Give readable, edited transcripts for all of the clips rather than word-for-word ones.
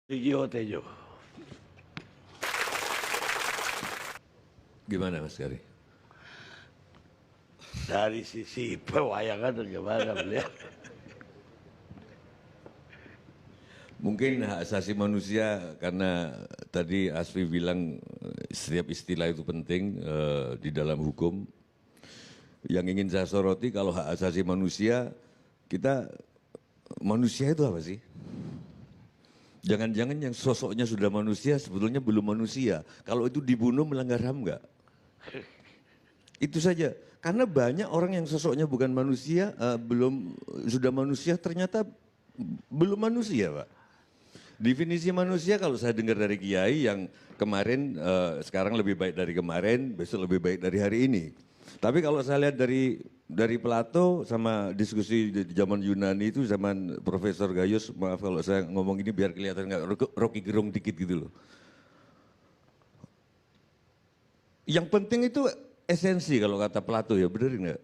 Tejo, Tejo. Gimana Mas Gari? Dari sisi pewayangan gimana melihat? Mungkin hak asasi manusia karena tadi Asfi bilang setiap istilah itu penting di dalam hukum. Yang ingin saya soroti kalau hak asasi manusia, kita manusia itu apa sih? Jangan-jangan yang sosoknya sudah manusia sebetulnya belum manusia. Kalau itu dibunuh melanggar HAM enggak? Itu saja. Karena banyak orang yang sosoknya bukan manusia, belum sudah manusia ternyata belum manusia, Pak. Definisi manusia kalau saya dengar dari Kiai yang kemarin sekarang lebih baik dari kemarin, besok lebih baik dari hari ini. Tapi kalau saya lihat dari Plato sama diskusi di zaman Yunani itu zaman Profesor Gayus, maaf kalau saya ngomong ini biar kelihatan nggak Rocky Gerung dikit gitu loh. Yang penting itu esensi kalau kata Plato ya, bener nggak?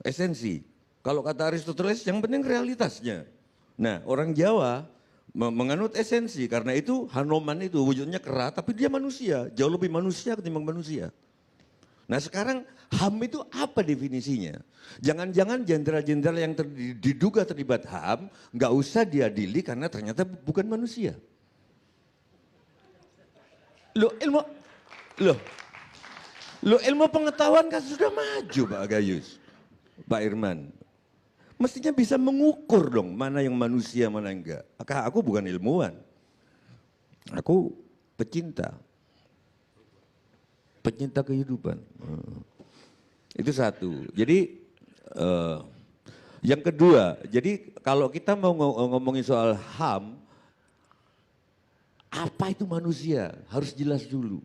Esensi. Kalau kata Aristoteles yang penting realitasnya. Nah orang Jawa menganut esensi karena itu Hanoman itu wujudnya kera tapi dia manusia, jauh lebih manusia ketimbang manusia. Nah sekarang HAM itu apa definisinya? Jangan-jangan jenderal-jenderal yang diduga terlibat HAM nggak usah diadili karena ternyata bukan manusia. Loh loh ilmu pengetahuan kan sudah maju Pak Gayus, Pak Irman. Mestinya bisa mengukur dong mana yang manusia mana enggak. Aku bukan ilmuwan, aku pecinta kehidupan. Itu satu. Jadi yang kedua, jadi kalau kita mau ngomongin soal HAM, apa itu manusia? Harus jelas dulu.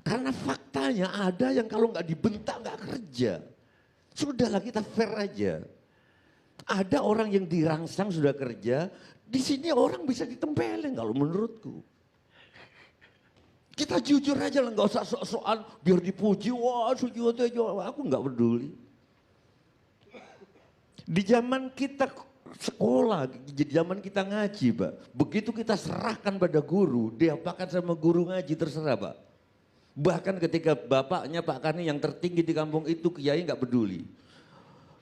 Karena faktanya ada yang kalau nggak dibentak nggak kerja. Sudahlah kita fair aja. Ada orang yang dirangsang sudah kerja, di sini orang bisa ditempelin kalau menurutku. Kita jujur aja lah, nggak usah sok-sokan biar dipuji, wah Sujiwo Tejo, aku nggak peduli. Di zaman kita sekolah, di zaman kita ngaji Pak, begitu kita serahkan pada guru, diapakan sama guru ngaji terserah Pak. Bahkan ketika bapaknya Pak Kani yang tertinggi di kampung itu kiai nggak peduli.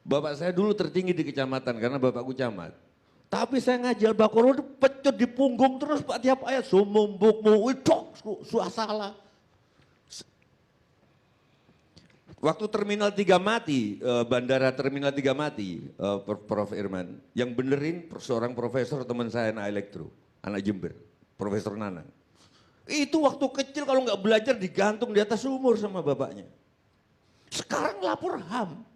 Bapak saya dulu tertinggi di kecamatan karena bapakku camat. Tapi saya ngaji Al-Baqarah pecut di punggung terus Pak tiap ayat. Sumumbukmu, widok, suasala. Waktu Terminal 3 mati, Bandara Terminal 3 mati, Prof. Irman. Yang benerin seorang profesor teman saya anak elektro, anak Jember, Profesor Nanang. Itu waktu kecil kalau nggak belajar digantung di atas sumur sama bapaknya. Sekarang lapor HAM.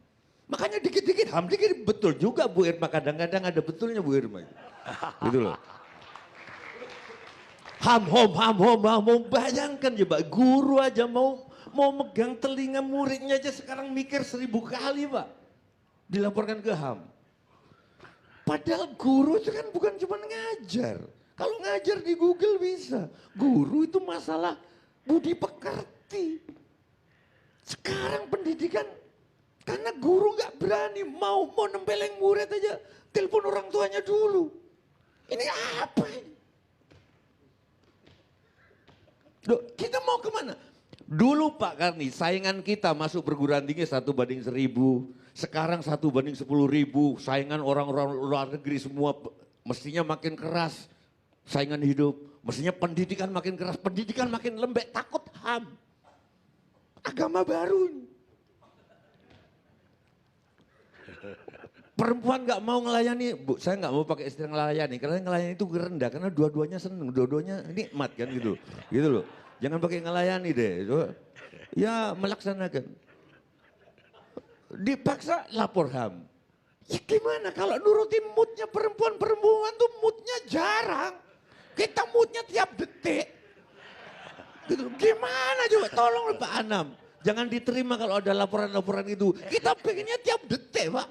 Makanya dikit-dikit HAM, dikit betul juga Bu Irma, kadang-kadang ada betulnya Bu Irma. Gitu loh. HAM, bayangkan ya Pak, guru aja mau megang telinga muridnya aja sekarang mikir 1000 kali Pak. Dilaporkan ke HAM. Padahal guru itu kan bukan cuma ngajar. Kalau ngajar di Google bisa. Guru itu masalah budi pekerti. Sekarang pendidikan, karena guru gak berani mau nempeleng murid aja, telepon orang tuanya dulu. Ini apa ini? Loh, kita mau kemana? Dulu Pak Karni, saingan kita masuk perguruan tinggi 1:1000. Sekarang 1:10.000. Saingan orang-orang luar negeri semua mestinya makin keras. Saingan hidup, mestinya pendidikan makin keras, pendidikan makin lembek, takut HAM. Agama baru ini. Perempuan nggak mau ngelayani, Bu, saya nggak mau pakai istilah ngelayani, karena ngelayani itu rendah, karena dua-duanya seneng, dua-duanya nikmat kan gitu, gitu loh. Jangan pakai ngelayani deh, ya melaksanakan. Dipaksa lapor HAM. Ya gimana kalau nurutin moodnya perempuan tuh moodnya jarang. Kita moodnya tiap detik. Gitu. Gimana coba, tolong Pak Anam. Jangan diterima kalau ada laporan-laporan itu. Kita pengennya tiap detik Pak.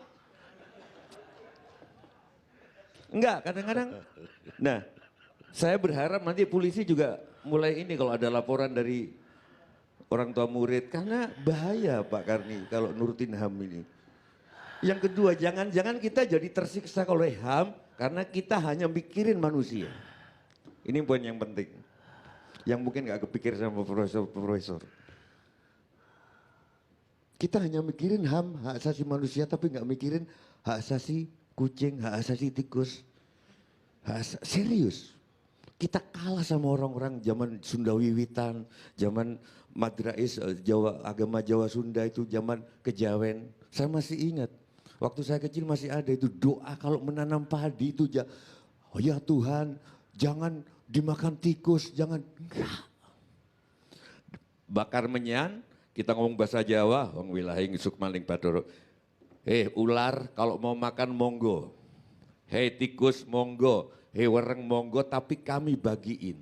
Enggak, kadang-kadang. Nah, saya berharap nanti polisi juga mulai ini kalau ada laporan dari orang tua murid. Karena bahaya Pak Karni kalau nurutin HAM ini. Yang kedua, jangan-jangan kita jadi tersiksa oleh HAM karena kita hanya mikirin manusia. Ini poin yang penting. Yang mungkin nggak kepikir sama profesor. Kita hanya mikirin HAM, hak asasi manusia, tapi nggak mikirin hak asasi kucing, hak asasi tikus. Serius. Kita kalah sama orang-orang zaman Sunda Wiwitan, zaman Madrais, agama Jawa Sunda itu, zaman Kejawen. Saya masih ingat, waktu saya kecil masih ada itu doa kalau menanam padi itu, oh ya Tuhan, jangan dimakan tikus, jangan. Enggak. Bakar menyan, kita ngomong bahasa Jawa, wong wilahing sukmaling badoro. Ular kalau mau makan monggo. Tikus monggo. Wereng monggo, tapi kami bagiin.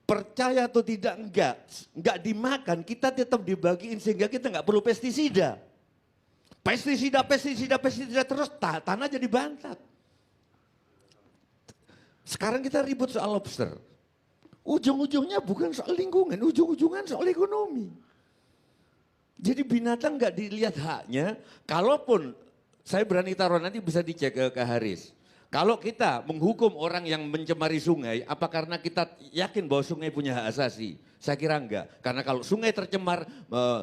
Percaya atau tidak, enggak dimakan, kita tetap dibagiin sehingga kita enggak perlu pestisida. Pestisida terus tanah jadi bantat. Sekarang kita ribut soal lobster. Ujung-ujungnya bukan soal lingkungan, ujung-ujungan soal ekonomi. Jadi binatang enggak dilihat haknya, kalaupun saya berani taruh nanti bisa dicek ke Haris. Kalau kita menghukum orang yang mencemari sungai, apa karena kita yakin bahwa sungai punya hak asasi? Saya kira enggak. Karena kalau sungai tercemar,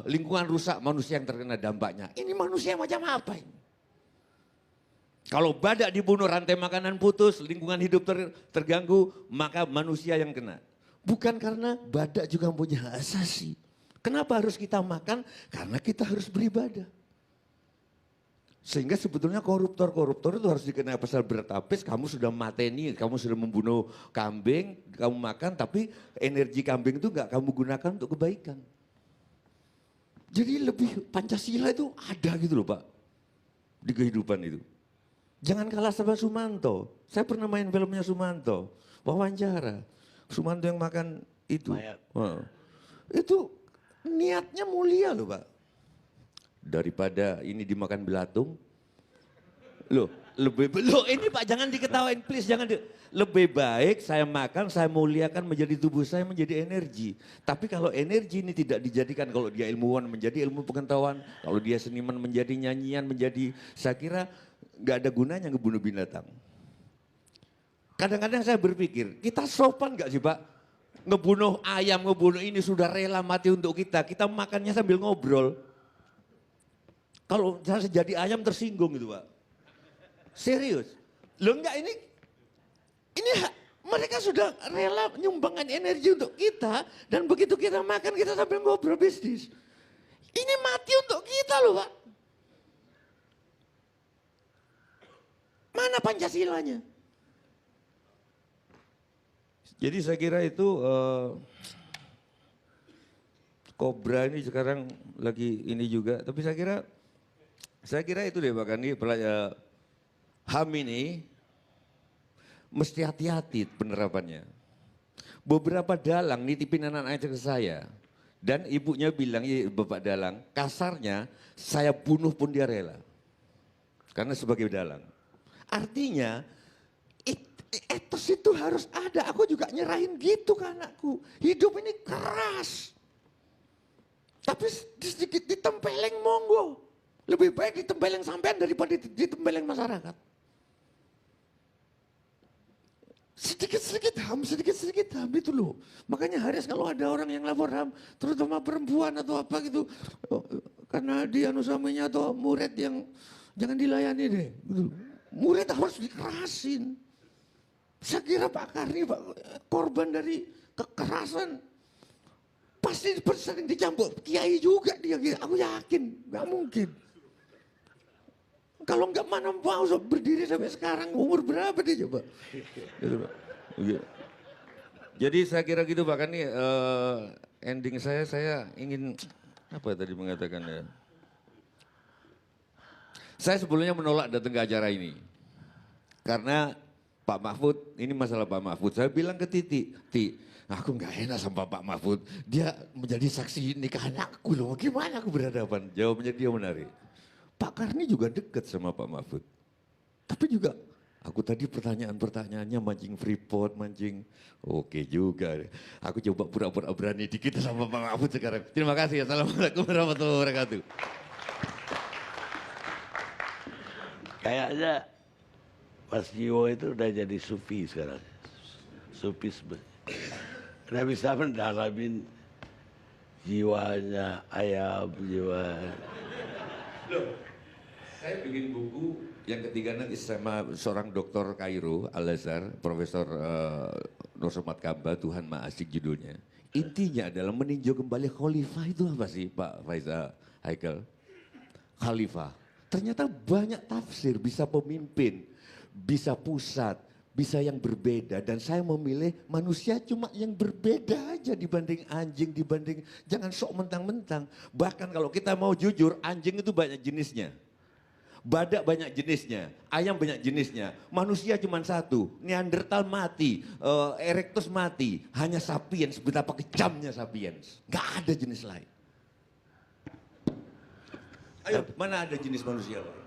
lingkungan rusak, manusia yang terkena dampaknya. Ini manusia macam apa ini? Kalau badak dibunuh, rantai makanan putus, lingkungan hidup terganggu, maka manusia yang kena. Bukan karena badak juga punya hak asasi. Kenapa harus kita makan? Karena kita harus beribadah. Sehingga sebetulnya koruptor itu harus dikenai pasal berat habis, kamu sudah mateni, kamu sudah membunuh kambing, kamu makan, tapi energi kambing itu enggak kamu gunakan untuk kebaikan. Jadi lebih Pancasila itu ada gitu loh Pak, di kehidupan itu. Jangan kalah sama Sumanto, saya pernah main filmnya Sumanto, wawancara, Sumanto yang makan itu. Itu niatnya mulia loh Pak. Daripada ini dimakan belatung. Loh ini Pak jangan diketawain please, lebih baik saya makan, saya muliakan menjadi tubuh saya menjadi energi. Tapi kalau energi ini tidak dijadikan, kalau dia ilmuwan menjadi ilmu pengetahuan, kalau dia seniman menjadi nyanyian, menjadi, saya kira nggak ada gunanya ngebunuh binatang. Kadang-kadang saya berpikir, kita sopan nggak sih Pak? Ngebunuh ayam, ngebunuh ini sudah rela mati untuk kita makannya sambil ngobrol. Kalau saya jadi ayam tersinggung gitu Pak. Serius. Loh enggak ini mereka sudah rela menyumbangkan energi untuk kita. Dan begitu kita makan kita sambil ngobrol bisnis. Ini mati untuk kita loh Pak. Mana Pancasilanya? Jadi saya kira itu Kobra ini sekarang lagi ini juga. Tapi saya kira itu deh Pak Kandi, HAM ini mesti hati-hati penerapannya. Beberapa dalang nitipin anak-anaknya ke saya. Dan ibunya bilang, ya Bapak dalang, kasarnya saya bunuh pun dia rela. Karena sebagai dalang. Artinya etos itu harus ada. Aku juga nyerahin gitu ke anakku. Hidup ini keras. Tapi sedikit ditempeleng monggo. Lebih baik ditempeleng sampean daripada ditempeleng masyarakat. Sedikit-sedikit HAM itu loh. Makanya Haris kalau ada orang yang lapor HAM, terutama perempuan atau apa gitu, karena dia suaminya atau murid yang jangan dilayani deh. Gitu. Murid harus dikerasin. Saya kira Pak Karni korban dari kekerasan. Pasti sering dicampur kiai juga dia, aku yakin, nggak mungkin. Kalau nggak mana mau berdiri sampai sekarang, umur berapa dia coba? Gitu, Pak. Jadi saya kira gitu Pak Karni, ending saya ingin apa tadi mengatakan ya? Saya sebelumnya menolak datang ke acara ini karena Pak Mahfud, ini masalah Pak Mahfud. Saya bilang ke Titi, aku nggak enak sama Pak Mahfud. Dia menjadi saksi nikahan aku loh. Gimana aku berhadapan? Jawabnya dia menarik. Pak Karni juga dekat sama Pak Mahfud. Tapi juga aku tadi pertanyaannya mancing Freeport, mancing. Oke juga. Aku coba pura-pura berani dikit sama Pak Mahfud sekarang. Terima kasih. Assalamualaikum warahmatullahi wabarakatuh. Kayaknya Mas Jiwo itu udah jadi sufi sekarang. Sufisme. Udah bisa mendalamin jiwanya ayam, jiwa. Saya bikin buku yang ketiga nanti sama seorang dokter Kairo, Al-Azhar, Profesor Nur Somad Kamba, Tuhan Maha Asik judulnya. Intinya adalah meninjau kembali khalifah itu apa sih Pak Faiza Haikal? Khalifah. Ternyata banyak tafsir, bisa pemimpin, bisa pusat, bisa yang berbeda. Dan saya memilih manusia cuma yang berbeda aja dibanding anjing, dibanding jangan sok mentang-mentang. Bahkan kalau kita mau jujur, anjing itu banyak jenisnya. Badak banyak jenisnya, ayam banyak jenisnya, manusia cuma satu, Neanderthal mati, Erectus mati, hanya sapiens, betapa kejamnya sapiens, nggak ada jenis lain. Ayo, mana ada jenis manusia lain?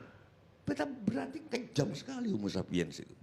Berarti kejam sekali Homo sapiens itu.